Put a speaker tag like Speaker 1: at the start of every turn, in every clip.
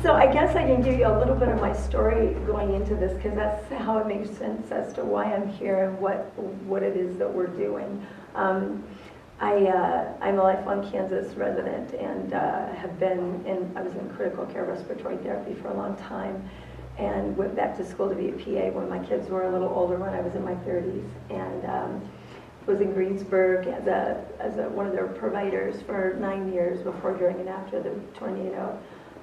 Speaker 1: So I guess I can give you a little bit of my story going into this, because that's how it makes sense as to why I'm here and what it is that we're doing. I'm a lifelong Kansas resident and I was in critical care respiratory therapy for a long time, and went back to school to be a PA when my kids were a little older, when I was in my 30s, and was in Greensburg as one of their providers for 9 years before, during, and after the tornado.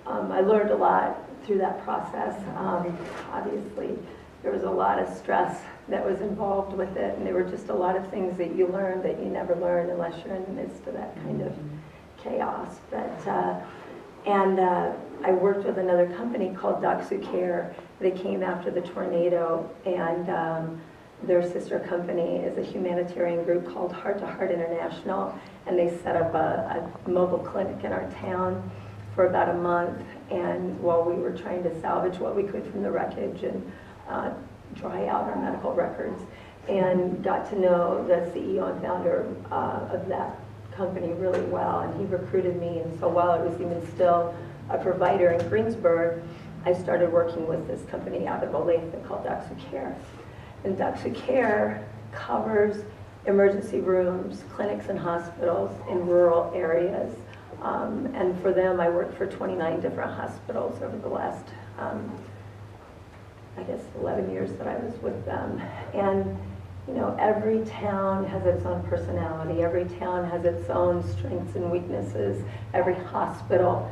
Speaker 1: I learned a lot through that process. Obviously, there was a lot of stress that was involved with it, and there were just a lot of things that you learn that you never learn unless you're in the midst of that kind of chaos. I worked with another company called Doxu Care. They came after the tornado, and their sister company is a humanitarian group called Heart to Heart International, and they set up a mobile clinic in our town for about a month, and while we were trying to salvage what we could from the wreckage and dry out our medical records, and got to know the CEO and founder of that company really well, and he recruited me. And so while I was even still a provider in Greensburg, I started working with this company out of Olathe called Doxu Care. And Doxu Care covers emergency rooms, clinics, and hospitals in rural areas. And for them, I worked for 29 different hospitals over the last, 11 years that I was with them. And you know, every town has its own personality. Every town has its own strengths and weaknesses. Every hospital